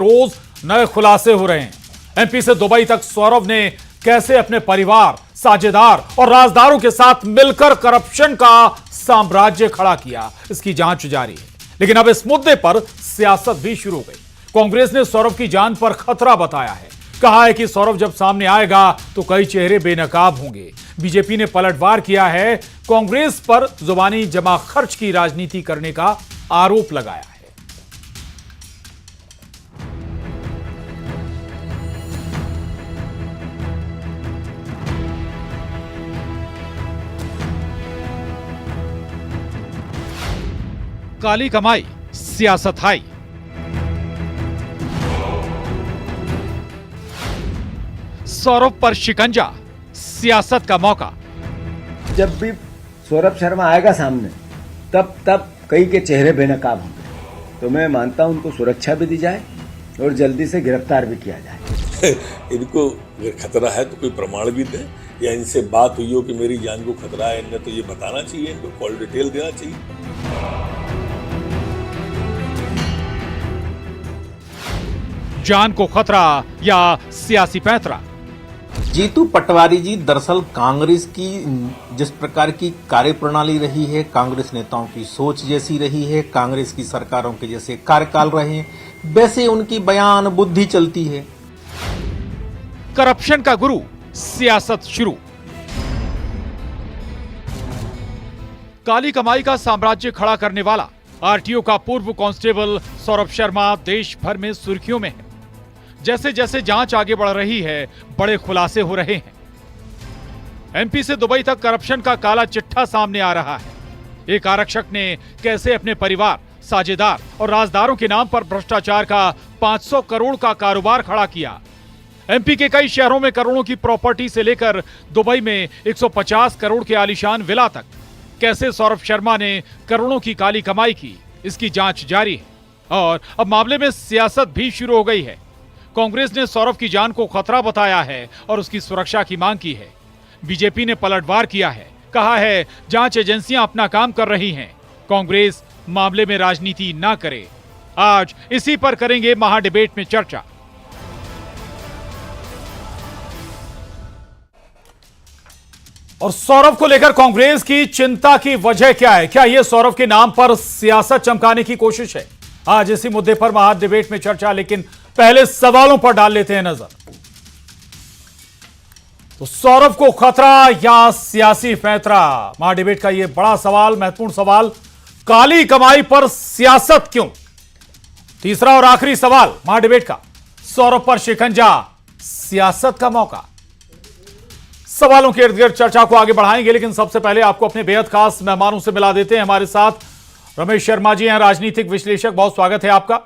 रोज नए खुलासे हो रहे हैं। एमपी से दुबई तक सौरभ ने कैसे अपने परिवार, साझेदार और राजदारों के साथ मिलकर करप्शन का साम्राज्य खड़ा किया, इसकी जांच जारी है। लेकिन अब इस मुद्दे पर सियासत भी शुरू हो गई। कांग्रेस ने सौरभ की जान पर खतरा बताया है। कहा है कि सौरभ जब सामने आएगा तो कई चेहरे बेनकाब होंगे। बीजेपी ने पलटवार किया है, कांग्रेस पर जुबानी जमा खर्च की राजनीति करने का आरोप लगाया है। काली कमाई, सियासत हाई। सौरभ पर शिकंजा, सियासत का मौका। जब भी सौरभ शर्मा आएगा सामने तब कई के चेहरे बेनकाब होंगे, तो मैं मानता हूं उनको सुरक्षा भी दी जाए और जल्दी से गिरफ्तार भी किया जाए। इनको अगर खतरा है तो कोई प्रमाण भी दे, या इनसे बात हुई हो कि मेरी जान को खतरा है, इन्हें तो ये बताना चाहिए, इनको कॉल डिटेल देना चाहिए। जान को खतरा या सियासी पैंतरा। जीतू पटवारी जी, दरअसल कांग्रेस की जिस प्रकार की कार्यप्रणाली रही है, कांग्रेस नेताओं की सोच जैसी रही है, कांग्रेस की सरकारों के जैसे कार्यकाल रहे हैं, वैसे उनकी बयान बुद्धि चलती है। करप्शन का गुरु, सियासत शुरू। काली कमाई का साम्राज्य खड़ा करने वाला आरटीओ का पूर्व कांस्टेबल सौरभ शर्मा देश भर में सुर्खियों में है। जैसे जैसे जांच आगे बढ़ रही है, बड़े खुलासे हो रहे हैं। एमपी से दुबई तक करप्शन का काला चिट्ठा सामने आ रहा है। एक आरक्षक ने कैसे अपने परिवार, साझेदार और राजदारों के नाम पर भ्रष्टाचार का 500 करोड़ का कारोबार खड़ा किया। एमपी के कई शहरों में करोड़ों की प्रॉपर्टी से लेकर दुबई में 150 करोड़ के आलीशान विला तक कैसे सौरभ शर्मा ने करोड़ों की काली कमाई की, इसकी जांच जारी है। और अब मामले में सियासत भी शुरू हो गई है। कांग्रेस ने सौरभ की जान को खतरा बताया है और उसकी सुरक्षा की मांग की है। बीजेपी ने पलटवार किया है, कहा है जांच एजेंसियां अपना काम कर रही हैं, कांग्रेस मामले में राजनीति ना करे। आज इसी पर करेंगे महाडिबेट में चर्चा। और सौरभ को लेकर कांग्रेस की चिंता की वजह क्या है? क्या यह सौरभ के नाम पर सियासत चमकाने की कोशिश है? आज इसी मुद्दे पर महाडिबेट में चर्चा, लेकिन पहले सवालों पर डाल लेते हैं नजर। तो सौरभ को खतरा या सियासी पैंतरा? महाडिबेट का यह बड़ा सवाल, महत्वपूर्ण सवाल, काली कमाई पर सियासत क्यों? तीसरा और आखिरी सवाल महाडिबेट का, सौरभ पर शिकंजा, सियासत का मौका। सवालों के इर्द गिर्द चर्चा को आगे बढ़ाएंगे, लेकिन सबसे पहले आपको अपने बेहद खास मेहमानों से मिला देते हैं। हमारे साथ रमेश शर्मा जी हैं, राजनीतिक विश्लेषक, बहुत स्वागत है आपका।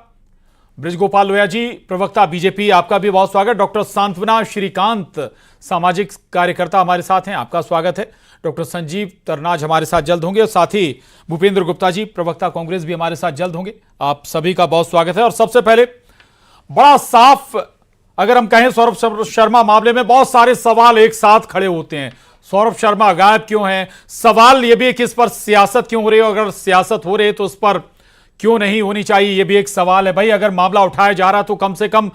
ब्रिजगोपाल लोया जी, प्रवक्ता बीजेपी, आपका भी बहुत स्वागत। डॉक्टर सांत्वना श्रीकांत, सामाजिक कार्यकर्ता, हमारे साथ हैं, आपका स्वागत है। डॉक्टर संजीव तरनाज हमारे साथ जल्द होंगे, और साथ ही भूपेंद्र गुप्ता जी, प्रवक्ता कांग्रेस, भी हमारे साथ जल्द होंगे। आप सभी का बहुत स्वागत है। और सबसे पहले बड़ा साफ अगर हम कहें, सौरभ शर्मा मामले में बहुत सारे सवाल एक साथ खड़े होते हैं। सौरभ शर्मा गायब क्यों हैं? सवाल यह भी है कि इस पर सियासत क्यों हो रही है? अगर सियासत हो रही है तो उस पर क्यों नहीं होनी चाहिए, यह भी एक सवाल है। भाई, अगर मामला उठाया जा रहा तो कम से कम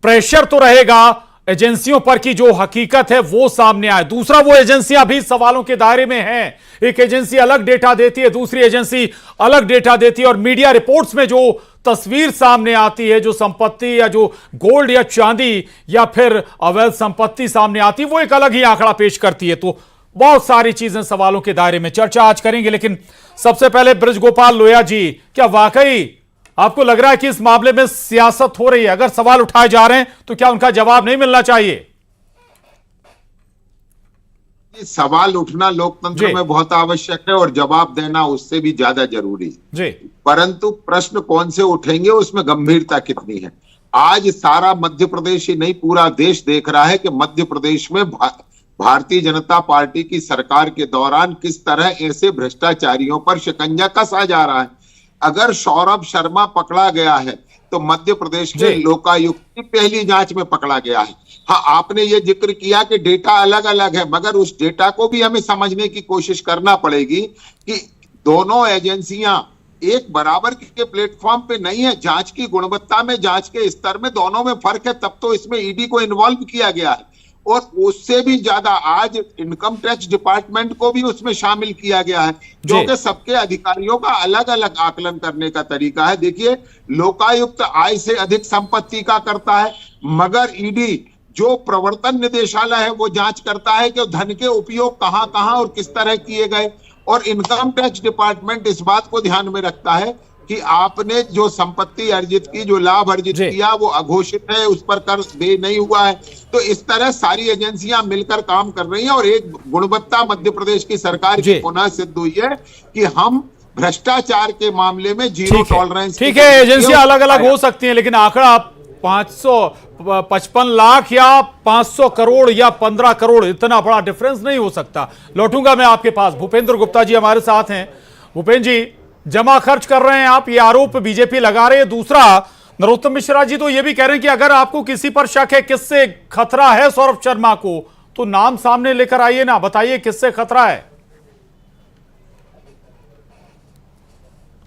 प्रेशर तो रहेगा एजेंसियों पर कि जो हकीकत है वो सामने आए। दूसरा, वो एजेंसियां भी सवालों के दायरे में हैं। एक एजेंसी अलग डेटा देती है, दूसरी एजेंसी अलग डेटा देती है, और मीडिया रिपोर्ट्स में जो तस्वीर सामने आती है, जो संपत्ति या जो गोल्ड या चांदी या फिर अवैध संपत्ति सामने आती है, वो एक अलग ही आंकड़ा पेश करती है। तो बहुत सारी चीजें सवालों के दायरे में, चर्चा आज करेंगे। लेकिन सबसे पहले ब्रिजगोपाल लोया जी, क्या वाकई आपको लग रहा है कि इस मामले में सियासत हो रही है? अगर सवाल उठाए जा रहे हैं तो क्या उनका जवाब नहीं मिलना चाहिए? सवाल उठना लोकतंत्र में बहुत आवश्यक है और जवाब देना उससे भी ज्यादा जरूरी है जी। परंतु प्रश्न कौन से उठेंगे, उसमें गंभीरता कितनी है। आज सारा मध्य प्रदेश ही नहीं, पूरा देश देख रहा है कि मध्य प्रदेश में भारतीय जनता पार्टी की सरकार के दौरान किस तरह ऐसे भ्रष्टाचारियों पर शिकंजा कसा जा रहा है। अगर सौरभ शर्मा पकड़ा गया है तो मध्य प्रदेश के लोकायुक्त की पहली जांच में पकड़ा गया है। हाँ, आपने ये जिक्र किया कि डेटा अलग अलग है, मगर उस डेटा को भी हमें समझने की कोशिश करना पड़ेगी कि दोनों एजेंसियां एक बराबर के प्लेटफॉर्म पे नहीं है। जांच की गुणवत्ता में, जांच के स्तर में, दोनों में फर्क है। तब तो इसमें ईडी को इन्वॉल्व किया गया है, और उससे भी ज्यादा आज इनकम टैक्स डिपार्टमेंट को भी उसमें शामिल किया गया है, क्योंकि सबके अधिकारियों का अलग अलग आकलन करने का तरीका है। देखिए, लोकायुक्त आय से अधिक संपत्ति का करता है, मगर ईडी जो प्रवर्तन निदेशालय है वो जांच करता है कि धन के उपयोग कहां कहां और किस तरह किए गए। और इनकम टैक्स डिपार्टमेंट इस बात को ध्यान में रखता है कि आपने जो संपत्ति अर्जित की, जो लाभ अर्जित किया, वो अघोषित है, उस पर कर दे नहीं हुआ है। तो इस तरह सारी एजेंसियां मिलकर काम कर रही हैं, और एक गुणवत्ता मध्य प्रदेश की सरकार की पुनः सिद्ध हुई है कि हम भ्रष्टाचार के मामले में जीरो टॉलरेंस। ठीक है, एजेंसियां अलग अलग हो सकती हैं, लेकिन आंकड़ा 555 लाख या 500 करोड़ या 15 करोड़, इतना बड़ा डिफरेंस नहीं हो सकता। लौटूंगा मैं आपके पास। भूपेंद्र गुप्ता जी हमारे साथ हैं। भूपेंद्र जी, जमा खर्च कर रहे हैं आप, ये आरोप बीजेपी लगा रही है। दूसरा, नरोत्तम मिश्रा जी तो ये भी कह रहे हैं कि अगर आपको किसी पर शक है, किससे खतरा है सौरभ शर्मा को, तो नाम सामने लेकर आइए ना, बताइए किससे खतरा है।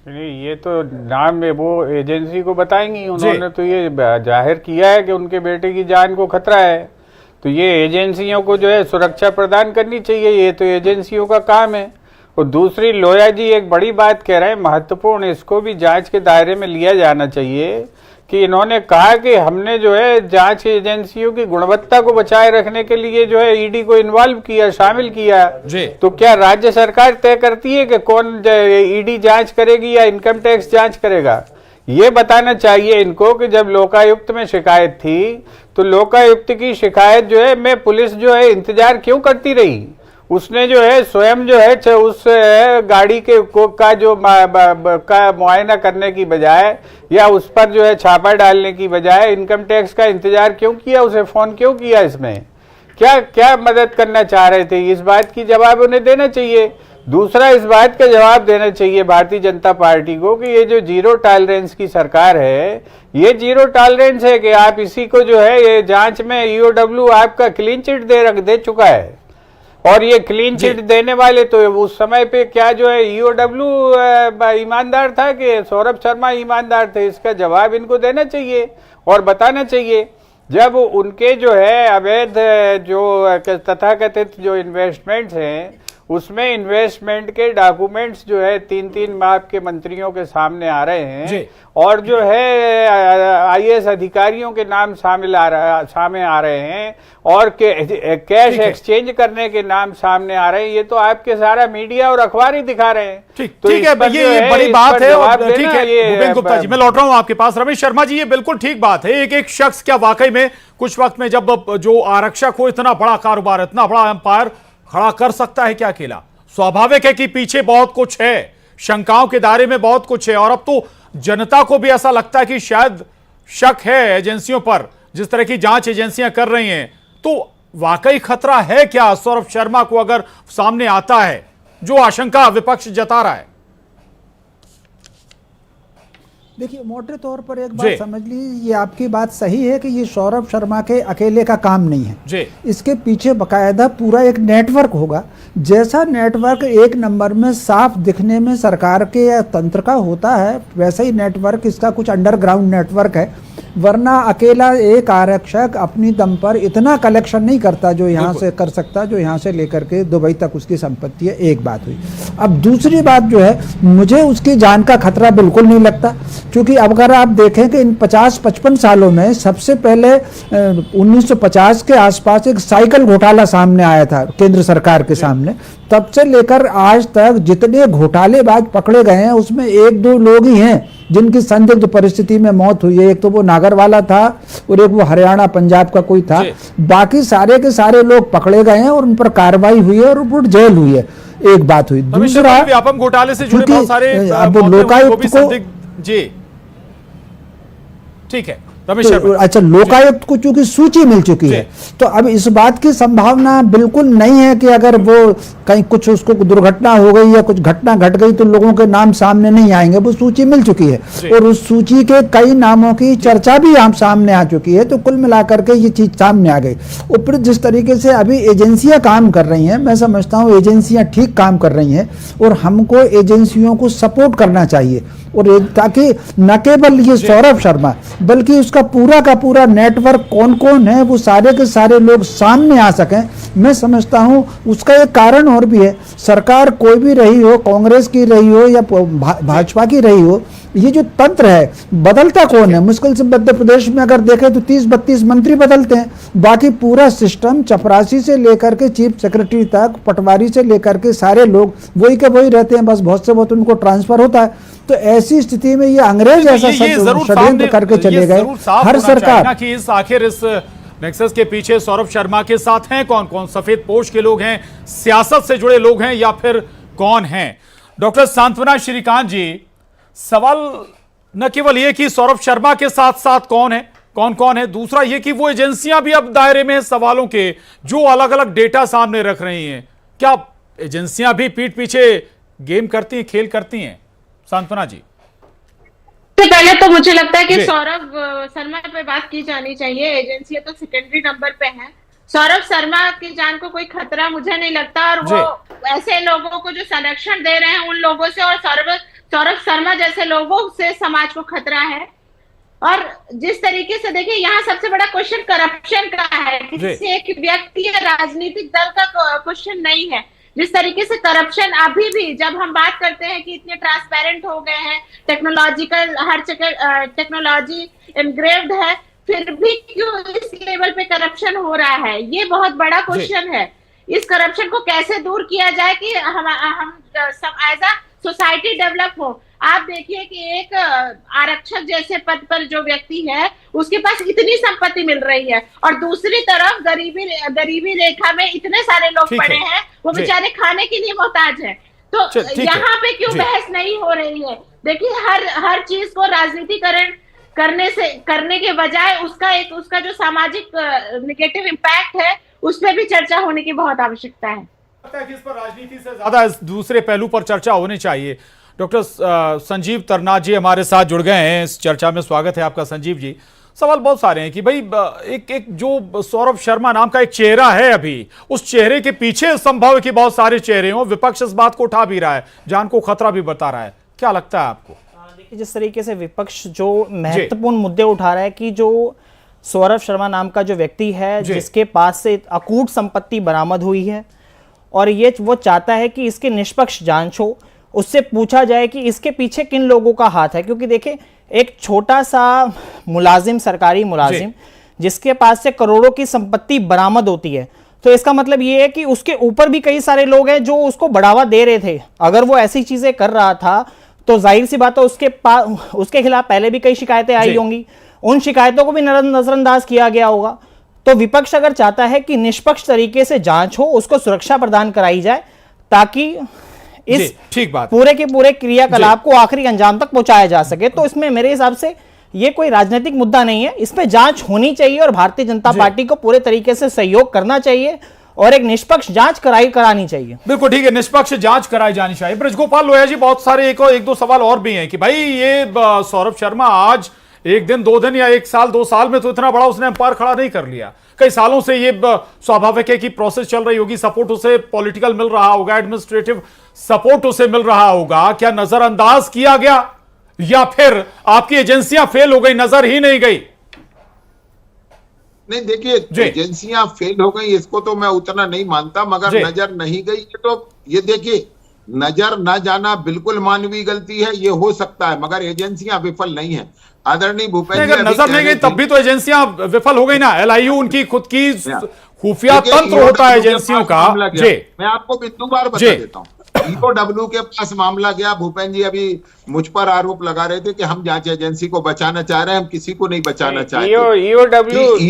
नहीं, ये तो नाम में वो एजेंसी को बताएंगी। उन्होंने तो ये जाहिर किया है कि उनके बेटे की जान को खतरा है, तो ये एजेंसियों को जो है सुरक्षा प्रदान करनी चाहिए, ये तो एजेंसियों का काम है। और दूसरी, लोया जी एक बड़ी बात कह रहे हैं, महत्वपूर्ण, इसको भी जांच के दायरे में लिया जाना चाहिए कि इन्होंने कहा कि हमने जो है जांच एजेंसियों की गुणवत्ता को बचाए रखने के लिए जो है ईडी को इन्वॉल्व किया, शामिल किया। तो क्या राज्य सरकार तय करती है कि कौन ईडी जांच करेगी या इनकम टैक्स जांच करेगा? ये बताना चाहिए इनको कि जब लोकायुक्त में शिकायत थी तो लोकायुक्त की शिकायत जो है में पुलिस जो है इंतजार क्यों करती रही? उसने जो है स्वयं जो है उस गाड़ी के का जो का मुआयना करने की बजाय या उस पर जो है छापा डालने की बजाय इनकम टैक्स का इंतजार क्यों किया? उसे फोन क्यों किया? इसमें क्या क्या मदद करना चाह रहे थे? इस बात की जवाब उन्हें देना चाहिए। दूसरा, इस बात का जवाब देना चाहिए भारतीय जनता पार्टी को कि ये जो जीरो टॉलरेंस की सरकार है, ये जीरो टॉलरेंस है कि आप इसी को जो है ये जांच में ईओडब्ल्यू आपका क्लीन चिट दे चुका है। और ये क्लीन चिट देने वाले तो उस समय पे क्या जो है ईओडब्ल्यू ईमानदार था कि सौरभ शर्मा ईमानदार थे? इसका जवाब इनको देना चाहिए और बताना चाहिए। जब उनके जो है अवैध जो तथाकथित जो इन्वेस्टमेंट्स हैं, उसमें इन्वेस्टमेंट के डॉक्यूमेंट्स जो है 3-3 माह के मंत्रियों के सामने आ रहे हैं, और जो है आईएएस अधिकारियों के नाम सामने आ रहे हैं, और कैश एक्सचेंज करने के नाम सामने आ रहे हैं। ये तो आपके सारा मीडिया और अखबार ही दिखा रहे हैं। ठीक है, ये बड़ी बात है। ठीक है भूपेंद्र गुप्ता जी, मैं लौट रहा हूं आपके पास। रमेश शर्मा जी, ये बिल्कुल ठीक बात है। एक शख्स क्या वाकई में कुछ वक्त में जब जो आरक्षक हो, इतना बड़ा कारोबार, इतना बड़ा एम्पायर खड़ा कर सकता है क्या अकेला? स्वाभाविक है कि पीछे बहुत कुछ है, शंकाओं के दायरे में बहुत कुछ है, और अब तो जनता को भी ऐसा लगता है कि शायद शक है एजेंसियों पर, जिस तरह की जांच एजेंसियां कर रही हैं। तो वाकई खतरा है क्या सौरभ शर्मा को अगर सामने आता है जो आशंका विपक्ष जता रहा है? देखिए, मोटे तौर पर एक बात समझ लीजिए, ये आपकी बात सही है कि ये सौरभ शर्मा के अकेले का काम नहीं है। इसके पीछे बकायदा पूरा एक नेटवर्क होगा। जैसा नेटवर्क एक नंबर में साफ दिखने में सरकार के या तंत्र का होता है, वैसा ही नेटवर्क इसका कुछ अंडरग्राउंड नेटवर्क है। वरना अकेला एक आरक्षक अपनी दम पर इतना कलेक्शन नहीं करता जो यहाँ से कर सकता, जो यहाँ से लेकर के दुबई तक उसकी संपत्ति है। एक बात हुई। अब दूसरी बात जो है, मुझे उसकी जान का खतरा बिल्कुल नहीं लगता, क्योंकि अब अगर आप देखें कि इन 50-55 सालों में सबसे पहले 1950 के आसपास एक साइकिल घोटाला सामने आया था केंद्र सरकार के सामने। तब से लेकर आज तक जितने घोटालेबाज पकड़े गए हैं, उसमें 1-2 लोग ही हैं जिनकी संदिग्ध परिस्थिति में मौत हुई है। एक तो वो नागरवाला था और एक वो हरियाणा पंजाब का कोई था। बाकी सारे के सारे लोग पकड़े गए हैं और उन पर कार्रवाई हुई है और उन पर जेल हुई है। एक बात हुई। दूसरा, व्यापम घोटाले से जुड़े बहुत सारे अब लोकायुक्त को जी ठीक है, रमेश तो अच्छा, लोकायुक्त को चूंकि सूची मिल चुकी है, तो अब इस बात की संभावना बिल्कुल नहीं है कि अगर वो कहीं कुछ उसको दुर्घटना हो गई या कुछ घटना घट गई तो लोगों के नाम सामने नहीं आएंगे। वो सूची मिल चुकी है और उस सूची के कई नामों की चर्चा भी हम सामने आ चुकी है। तो कुल मिलाकर के ये चीज सामने आ गई। ऊपर जिस तरीके से अभी एजेंसियां काम कर रही हैं, मैं समझता हूँ एजेंसियां ठीक काम कर रही हैं और हमको एजेंसियों को सपोर्ट करना चाहिए, और ताकि न केवल ये सौरभ शर्मा बल्कि उसका पूरा का पूरा नेटवर्क कौन कौन है वो सारे के सारे लोग सामने आ सकें। मैं समझता हूं उसका एक कारण और भी है, सरकार कोई भी रही हो, कांग्रेस की रही हो या भाजपा की रही हो, ये जो तंत्र है बदलता कौन है? मुश्किल से मध्य प्रदेश में अगर देखें तो 30-32 मंत्री बदलते हैं, बाकी पूरा सिस्टम चपरासी से लेकर के चीफ सेक्रेटरी तक, पटवारी से लेकर के सारे लोग वही के वही रहते हैं, बस बहुत से बहुत उनको ट्रांसफर होता है। तो ऐसी स्थिति में ये अंग्रेज ऐसा षड्यंत्र करके चले गए। हर सरकार कि आखिर इस नेक्सस के पीछे सौरभ शर्मा के साथ हैं कौन कौन? सफेद पोश के लोग हैं, सियासत से जुड़े लोग हैं, या फिर कौन हैं? डॉक्टर सांत्वना श्रीकांत जी, सवाल न केवल ये कि सौरभ शर्मा के साथ साथ कौन कौन है, दूसरा ये कि वो एजेंसियां भी अब दायरे में सवालों के जो अलग अलग डेटा सामने रख रही हैं। क्या एजेंसियां भी पीठ पीछे गेम करती हैं, खेल करती हैं? सांत्वना जी। सबसे पहले तो मुझे लगता है कि सौरभ शर्मा पे बात की जानी चाहिए। एजेंसियां तो सेकेंडरी नंबर पे हैं। सौरभ शर्मा की जान को कोई खतरा मुझे नहीं लगता, और वो ऐसे लोगों को जो संरक्षण दे रहे हैं उन लोगों से और सौरभ शर्मा जैसे लोगों से समाज को खतरा है। और जिस तरीके से देखिए, यहाँ सबसे बड़ा क्वेश्चन करप्शन का है, किसी एक व्यक्ति या राजनीतिक दल का क्वेश्चन नहीं है। जिस तरीके से करप्शन अभी भी, जब हम बात करते हैं कि इतने ट्रांसपेरेंट हो गए हैं, टेक्नोलॉजिकल हर जगह टेक्नोलॉजी एनग्रेव्ड है, फिर भी क्यों इस लेवल पे करप्शन हो रहा है? ये बहुत बड़ा क्वेश्चन है। इस करप्शन को कैसे दूर किया जाए कि हम एज अ सोसाइटी डेवलप हो। आप देखिए कि एक आरक्षक जैसे पद पर जो व्यक्ति है उसके पास इतनी संपत्ति मिल रही है, और दूसरी तरफ गरीबी रेखा में इतने सारे लोग पड़े हैं, वो बेचारे खाने के लिए मोहताज हैं। तो यहाँ पे क्यों बहस नहीं हो रही है? देखिए, हर चीज को राजनीतिकरण करने के बजाय उसका जो सामाजिक नेगेटिव इम्पैक्ट है उस पर भी चर्चा होने की बहुत आवश्यकता है। कि इस पर राजनीति से ज्यादा इस दूसरे पहलू पर चर्चा होनी चाहिए। डॉक्टर संजीव तरनाथ जी हमारे साथ जुड़ गए हैं इस चर्चा में। स्वागत है आपका संजीव जी। सवाल बहुत सारे हैं कि भाई एक जो सौरभ शर्मा नाम का एक चेहरा है, अभी उस चेहरे के पीछे संभव है कि बहुत सारे चेहरे हों। विपक्ष इस बात को उठा भी रहा है, जान को खतरा भी बता रहा है। क्या लगता है आपको? देखिए, जिस तरीके से विपक्ष जो महत्वपूर्ण मुद्दे उठा रहा है कि जो सौरभ शर्मा नाम का जो व्यक्ति है जिसके पास से अकूट संपत्ति बरामद हुई है, और ये वो चाहता है कि इसकी निष्पक्ष जांच हो, उससे पूछा जाए कि इसके पीछे किन लोगों का हाथ है। क्योंकि देखिए, एक छोटा सा मुलाजिम, सरकारी मुलाजिम, जिसके पास से करोड़ों की संपत्ति बरामद होती है, तो इसका मतलब ये है कि उसके ऊपर भी कई सारे लोग हैं जो उसको बढ़ावा दे रहे थे। अगर वो ऐसी चीजें कर रहा था तो जाहिर सी बात है उसके खिलाफ पहले भी कई शिकायतें आई होंगी, उन शिकायतों को भी नजरअंदाज किया गया होगा। तो विपक्ष अगर चाहता है कि निष्पक्ष तरीके से जांच हो, उसको सुरक्षा प्रदान कराई जाए ताकि इस ठीक बात पूरे के पूरे क्रियाकलाप को आखिरी अंजाम तक पहुंचाया जा सके, तो इसमें मेरे हिसाब से ये कोई राजनीतिक मुद्दा नहीं है। इस पे जांच होनी चाहिए और भारतीय जनता पार्टी को पूरे तरीके से सहयोग करना चाहिए और एक निष्पक्ष जांच करानी चाहिए। बिल्कुल ठीक है, निष्पक्ष जांच कराई जानी चाहिए। ब्रजगोपाल लोहिया जी, बहुत सारे एक दो सवाल और भी हैं कि भाई ये सौरभ शर्मा आज एक दिन, 2 दिन या 1 साल 2 साल में तो इतना बड़ा उसने अंपायर खड़ा नहीं कर लिया। कई सालों से ये स्वाभाविक है कि प्रोसेस चल रही होगी, सपोर्ट उसे पॉलिटिकल मिल रहा होगा, एडमिनिस्ट्रेटिव सपोर्ट उसे मिल रहा होगा। क्या नजरअंदाज किया गया या फिर आपकी एजेंसियां फेल हो गई, नजर ही नहीं गई? नहीं, देखिए, एजेंसियां फेल हो गई इसको तो मैं उतना नहीं मानता, मगर नजर नहीं गई तो ये देखिए, नजर न जाना बिल्कुल मानवीय गलती है, ये हो सकता है, मगर एजेंसियां विफल नहीं है। आदरणीय भूपेंद्र जी, अगर नजर नहीं गई तब भी तो एजेंसियां विफल हो गई ना। LIU उनकी खुद की खुफिया तंत्र होता है एजेंसियों का। मैं आपको बिंदु बार बता देता हूँ। EOW के पास मामला गया। भूपेंद्र जी अभी मुझ पर आरोप लगा रहे थे कि हम जांच एजेंसी को बचाना चाह रहे हैं, हम किसी को नहीं बचाना चाहते।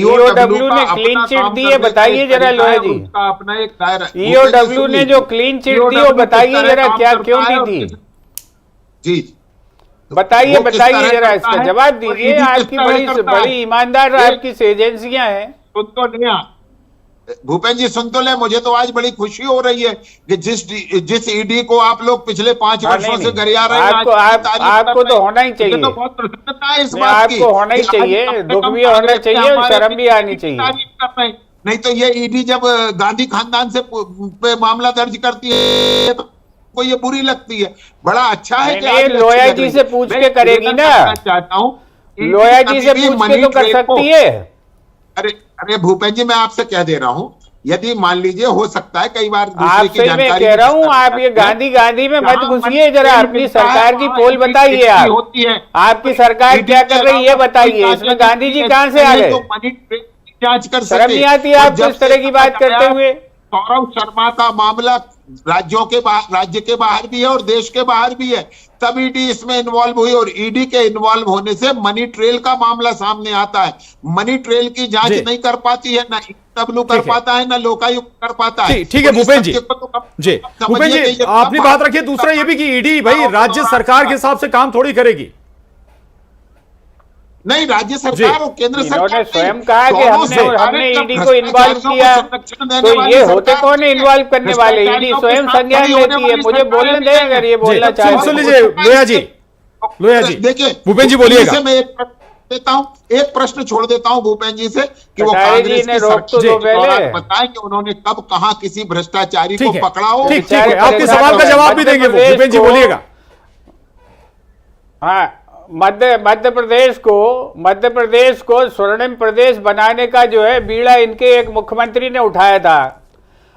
EOW ने क्लीन चिट दी है, बताइए जरा लोहिया जी। उसका अपना एक दायरा, EOW ने जो क्लीन चिट दी वो बताइए जरा, क्या क्यों दी थी? जी, बताइए वो किस बताइए तरह जरा करता इसका है जवाब और दीजिए। ED किस आपकी तरह बड़ी करता है। बड़ी ईमानदार आपकी एजेंसियां हैं। सुन तो लिया भूपेंद्र जी, सुन तो ले। मुझे तो आज बड़ी खुशी हो रही है कि जिस ईडी को आप लोग पिछले 5 हाँ, वर्षों नहीं, से गरिया रहे हैं, आपको आज उसकी तारीफ आपको कर तो रहे हैं। होना ही मुझे चाहिए। तो बहुत प्रसन्नता है इस नहीं, बात की आपको होना ही कि आज चाहिए, कम से दुख कम भी होना कांग्रेस के चाहिए और हमारे शर्म भी आनी की चाहिए। तारीफ कर रहे हैं। नहीं तो ये ईडी जब गांधी खानदान से पे मामला दर्ज करती है तो को ये बुरी लगती है। बड़ा अच्छा है कि नहीं, आज लोया अच्छी लग जी रही से है। पूछ मैं के करेगी निवेदन ना। करना चाहता हूं, लोया जी से कभी भी पूछ के मनी तो कर ट्रेल को- सकती है। अरे अरे भूपेंद्र जी, मैं आपसे कह दे रहा हूं, यदि मान लीजिए हो सकता है कई बार दूसरे आपसे की मैं जानकारी कह रहा हूं, में आप ये गांधी में मत घुसिए, जरा अपनी सरकार की पोल बताइए। आप होती है आपकी सरकार क्या कर रही है बताइए। इसमें गांधी जी कहाँ से आ गए? तो मनी ट्रेल की जांच कर शर्म नहीं आती और आपको जब इस तरह की बात करते हुए? सौरभ शर्मा का मामला राज्य के बाहर भी है और देश के बाहर भी है, तब ईडी इसमें इन्वॉल्व हुई और ईडी के इन्वॉल्व होने से मनी ट्रेल का मामला सामने आता है। मनी ट्रेल की जांच जी। नहीं कर पाती है, ना डब्ल्यू कर पाता है, ना लोकायुक्त कर पाता है। ठीक है और इस भूपेंद्र जी। सत्य को तो जी भूपेंद्र समझिए कि जी, ये आपने बात रखी है। दूसरा ये भी कि ईडी भाई राज्य सरकार के हिसाब से काम थोड़ी करेगी। नहीं, राज्य सरकार और केंद्र सरकार इन्होंने नहीं, स्वयं कहा कि दोनों हमने सरकारें जब ईडी को इन्वॉल्व भ्रष्टाचारियों किया, को संरक्षण देने तो वाली ये होते सरकार कौन है इन्वॉल्व करने वाले? ईडी भ्रष्टाचारियों स्वयं के साथ संज्ञान खड़ी होने लेती है। वाली मुझे सरकारें बोलने भी दें हैं। अगर ये बोलना जी, चाहते सुन हैं। लीजिए लोया जी, लोया जी, देखिए भूपेंद्र जी बोलिएगा। से मैं एक प्रश्न छोड़ देता हूं भूपेंद्र जी से कि वो कटारे जी कांग्रेस ने की रोक तो सरकार दो के दौरान पहले। बताएं कि उन्होंने कब कहां किसी भ्रष्टाचारी को ठीक है, पकड़ा हो। ठीक है, बेचारे आपके परेशान सवाल हो का गए। जवाब भी देंगे वो। मध्य भूपेंद्र जी प्रदेश बोलिएगा। हाँ, मध्य प्रदेश को स्वर्णिम प्रदेश बनाने का जो है बीड़ा इनके एक मुख्यमंत्री ने उठाया था।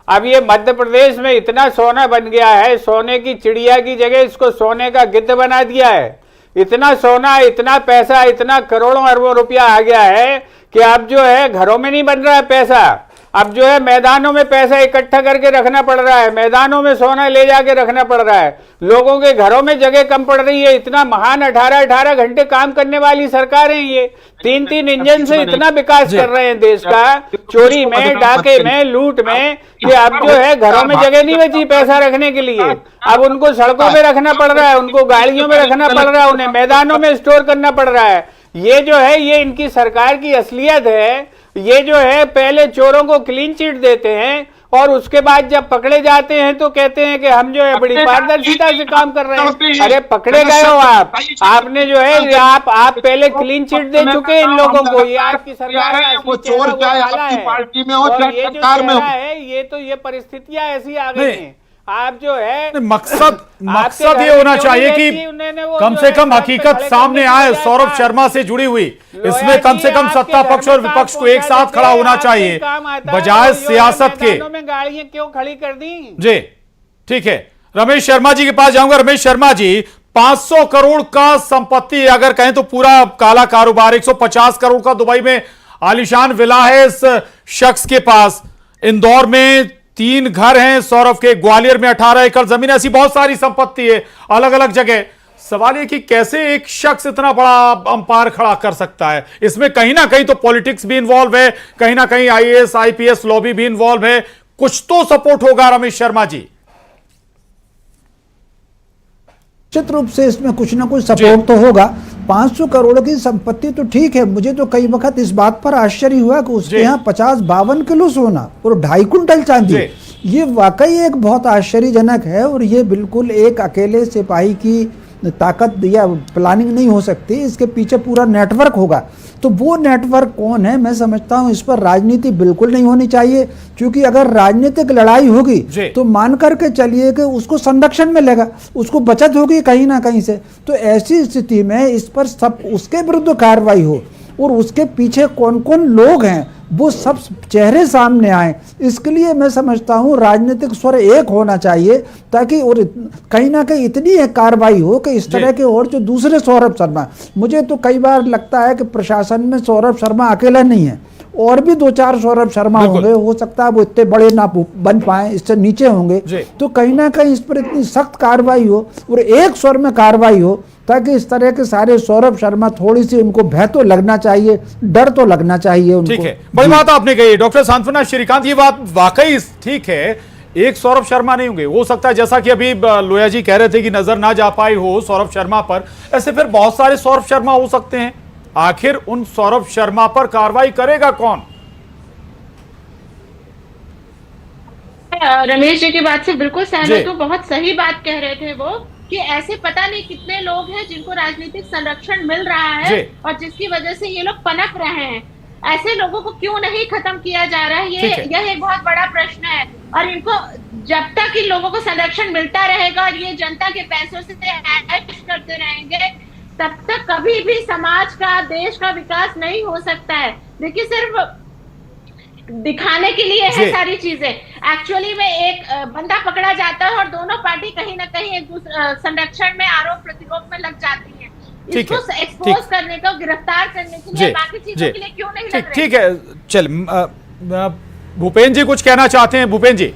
अब ये मध्य प्रदेश में इतना सोना बन गया है, सोने की चिड़िया की जगह इसको सोने का गिद्ध बना दिया है। इतना सोना, इतना पैसा, इतना करोड़ों अरबों रुपया आ गया है कि अब जो है घरों में नहीं बन रहा है पैसा, अब जो है मैदानों में पैसा इकट्ठा करके रखना पड़ रहा है, मैदानों में सोना ले जाके रखना पड़ रहा है। लोगों के घरों में जगह कम पड़ रही है। इतना महान 18-18 घंटे काम करने वाली सरकार है ये। 3-3 इंजन से इतना विकास कर रहे हैं देश का, चोरी में, डाके में, लूट में, कि अब जो है घरों में जगह नहीं बची पैसा रखने के लिए। अब उनको सड़कों में रखना पड़ रहा है, उनको गाड़ियों में रखना पड़ रहा है, उन्हें मैदानों में स्टोर करना पड़ रहा है। ये जो है ये इनकी सरकार की असलियत है। ये जो है पहले चोरों को क्लीन चिट देते हैं और उसके बाद जब पकड़े जाते हैं तो कहते हैं कि हम जो है बड़ी पारदर्शिता से काम कर रहे हैं। अरे पकड़े गए हो आप, आपने जो है आप पहले क्लीन चिट दे चुके हैं इन लोगों को। ये आपकी सरकार का वो असली चेहरा चोर चाहे काला आपकी है। पार्टी में हो और चाहे ये जो सरकार में चेहरा हो। है, ये तो ये परिस्थितियां ऐसी आ गई हैं। आप जो है मकसद ये होना चाहिए कि कम से कम हकीकत सामने आए सौरभ शर्मा से जुड़ी हुई। इसमें कम से कम सत्ता पक्ष और विपक्ष को एक साथ खड़ा होना चाहिए बजाय सियासत के। गाड़ियां क्यों खड़ी कर दी? जी ठीक है, रमेश शर्मा जी के पास जाऊंगा। रमेश शर्मा जी, 500 करोड़ का संपत्ति अगर कहें तो पूरा काला कारोबार, 150 करोड़ का दुबई में आलीशान विला है इस शख्स के पास। इंदौर में 3 घर हैं सौरभ के, ग्वालियर में 18 एकड़ जमीन, ऐसी बहुत सारी संपत्ति है अलग अलग जगह। सवाल यह कि कैसे एक शख्स इतना बड़ा अंपायर खड़ा कर सकता है? इसमें कहीं ना कहीं तो पॉलिटिक्स भी इन्वॉल्व है, कहीं ना कहीं आईएएस आईपीएस लॉबी भी इन्वॉल्व है, कुछ तो सपोर्ट होगा रमेश शर्मा जी। निश्चित रूप से इसमें कुछ ना कुछ सपोर्ट तो होगा। 500 करोड़ की संपत्ति तो ठीक है, मुझे तो कई वक्त इस बात पर आश्चर्य हुआ कि उसके यहाँ 50-52 किलो सोना और 2.5 कुंटल चांदी, ये वाकई एक बहुत आश्चर्यजनक है। और ये बिल्कुल एक अकेले सिपाही की ताकत या प्लानिंग नहीं हो सकती, इसके पीछे पूरा नेटवर्क होगा। तो वो नेटवर्क कौन है, मैं समझता हूं इस पर राजनीति बिल्कुल नहीं होनी चाहिए, क्योंकि अगर राजनीतिक लड़ाई होगी तो मान करके चलिए कि उसको संरक्षण मिलेगा, उसको बचत होगी कहीं ना कहीं से। तो ऐसी स्थिति में इस पर सब उसके विरुद्ध कार्रवाई हो और उसके पीछे कौन कौन लोग हैं वो सब चेहरे सामने आए। इसके लिए मैं समझता हूं राजनीतिक स्वर एक होना चाहिए, ताकि और कहीं ना कहीं इतनी एक कार्रवाई हो कि इस तरह के और जो दूसरे सौरभ शर्मा, मुझे तो कई बार लगता है कि प्रशासन में सौरभ शर्मा अकेला नहीं है, और भी 2-4 सौरभ शर्मा होंगे, हो सकता है वो इतने बड़े ना बन पाए, इससे नीचे होंगे। तो कहीं ना कहीं इस पर इतनी सख्त कार्रवाई हो और एक स्वर में कार्रवाई हो, ताकि इस तरह के सारे सौरभ शर्मा थोड़ी सी उनको भय तो लगना चाहिए, डर तो लगना चाहिए उनको। ठीक है, बड़ी बात आपने कही डॉक्टर सांत्वना श्रीकांत, ये बात वाकई ठीक है एक सौरभ शर्मा नहीं होंगे। हो सकता है जैसा कि अभी लोया जी कह रहे थे कि नजर ना जा पाई हो सौरभ शर्मा पर, ऐसे फिर बहुत सारे सौरभ शर्मा हो सकते हैं। आखिर उन सौरभ शर्मा पर कार्रवाई करेगा कौन? रमेश जी की बात से बिल्कुल सहमत हूँ। बहुत सही बात कह रहे थे वो कि ऐसे पता नहीं कितने लोग हैं जिनको राजनीतिक संरक्षण मिल रहा है और जिसकी वजह से ये लोग पनप रहे हैं। ऐसे लोगों को क्यों नहीं खत्म किया जा रहा है, यह एक बहुत बड़ा प्रश्न है। और इनको जब तक इन लोगों को संरक्षण मिलता रहेगा और ये जनता के पैसों से ऐश करते रहेंगे, तब तक कभी भी समाज का, देश का विकास नहीं हो सकता है। देखिए, सिर्फ दिखाने के लिए है सारी चीजें। एक्चुअली में एक बंदा पकड़ा जाता है और दोनों पार्टी कहीं ना कहीं एक दूसरे संरक्षण में, आरोप प्रतिरोध में लग जाती है। इसको एक्सपोज करने को, गिरफ्तार करने के लिए, बाकी चीजों के लिए क्यों नहीं लग रहे? ठीक है, चल भूपेंद्र जी कुछ कहना चाहते हैं। भूपेंद्र जी,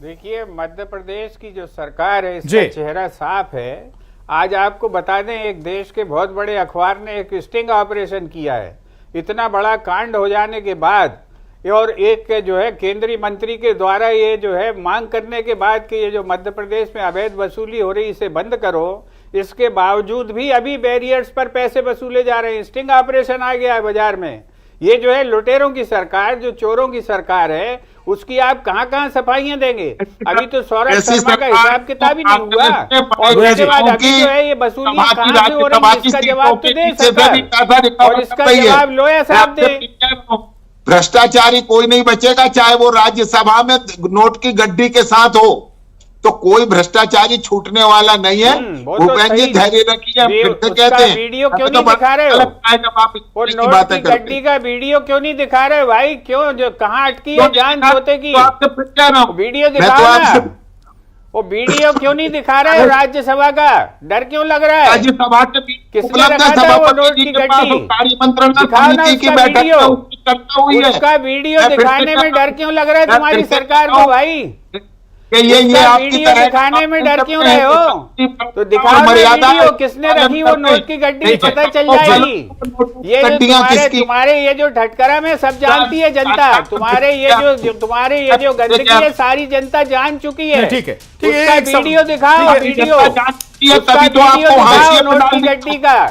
देखिए, मध्य प्रदेश की जो सरकार है इसका चेहरा साफ है। आज आपको बता दें, एक देश के बहुत बड़े अखबार ने एक स्टिंग ऑपरेशन किया है। इतना बड़ा कांड हो जाने के बाद और एक जो है केंद्रीय मंत्री के द्वारा ये जो है मांग करने के बाद कि ये जो मध्य प्रदेश में अवैध वसूली हो रही है इसे बंद करो, इसके बावजूद भी अभी बैरियर्स पर पैसे वसूले जा रहे हैं। स्टिंग ऑपरेशन आ गया है बाजार में। ये जो है लुटेरों की सरकार, जो चोरों की सरकार है, उसकी आप कहां सफाइयां देंगे? अभी तो सौरभ शर्मा का हिसाब किताब ही नहीं हुआ और उसके बाद अभी जो है ये वसूलियां कहां से हो रही है, इसका जवाब तो दे सरकार, और इसका जवाब लोया साहब दे। भ्रष्टाचारी कोई नहीं बचेगा, चाहे वो राज्यसभा में नोट की गड्डी के साथ हो, तो कोई भ्रष्टाचारी छूटने वाला नहीं है। भूपेंद्र जी धैर्य रखिए। कहते हैं वीडियो क्यों नहीं दिखा रहे हो? और नोट की गड्डी का वीडियो क्यों नहीं दिखा रहे भाई? क्यों, जो कहाँ अटकी है जान पोते की? वीडियो दिखाओ ना। वो वीडियो क्यों नहीं दिखा रहे हो राज्यसभा का? डर क्यों लग रहा है? राज्यसभा के किसने रखा था वो नोट की गड्डी? दिखाओ ना उसका वीडियो। उसका वीडियो दिखाने में डर क्यों लग रहा है तुम्हारी सरकार को भाई? ये आपकी तरह दिखाने में डर क्यों रहे हो? तो दिखाओ वीडियो, किसने रखी वो नोट की गड्डी, पता चल जाएगी। ये जो तुम्हारे ये जो ठटकरा में सब जानती है जनता। तुम्हारे ये जो गंदगी है सारी जनता जान चुकी है। ठीक है, उसका वीडियो दिखाओ, वीडियो नोट की गड्डी का।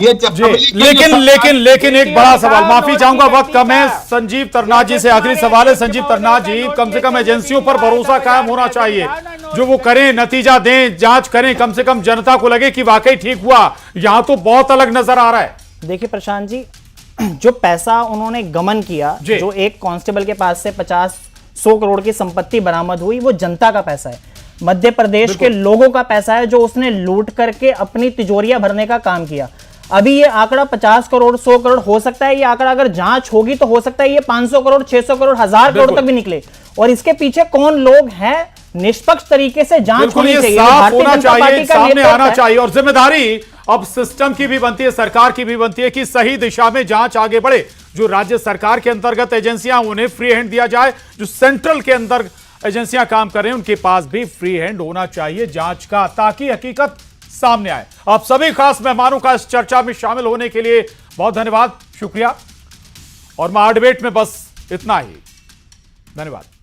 लेकिन एक बड़ा सवाल, माफी चाहूंगा वक्त कम है। संजीव तरनाथ जी से आखिरी सवाल है। संजीव तरनाथ जी, कम से कम एजेंसियों पर भरोसा कायम होना चाहिए, जो वो करें, नतीजा दें, जांच करें, कम से कम जनता को लगे कि वाकई ठीक हुआ। यहां तो बहुत अलग नजर आ रहा है। देखिए प्रशांत जी, जो पैसा उन्होंने गमन किया, जो एक कांस्टेबल के पास से 50-100 करोड़ की संपत्ति बरामद हुई, वो जनता का पैसा है, मध्य प्रदेश के लोगों का पैसा है, जो उसने लूट करके अपनी तिजोरियां भरने का काम किया। अभी ये आंकड़ा 50 करोड़ 100 करोड़ हो सकता है, ये आंकड़ा अगर जांच होगी तो हो सकता है ये 500 करोड़ 600 करोड़ 1000 करोड़ तक भी निकले। और इसके पीछे कौन लोग हैं, निष्पक्ष तरीके से जांच होनी चाहिए, साफ होना चाहिए, सामने आना चाहिए। और जिम्मेदारी अब सिस्टम की भी बनती है, सरकार की भी बनती है कि सही दिशा में जांच आगे बढ़े। जो राज्य सरकार के अंतर्गत एजेंसियां, उन्हें फ्री हैंड दिया जाए। जो सेंट्रल के अंदर एजेंसियां काम कर रही हैं, उनके पास भी फ्री हैंड होना चाहिए जांच का, ताकि हकीकत सामने आए। आप सभी खास मेहमानों का इस चर्चा में शामिल होने के लिए बहुत धन्यवाद, शुक्रिया। और महाडिबेट में बस इतना ही। धन्यवाद।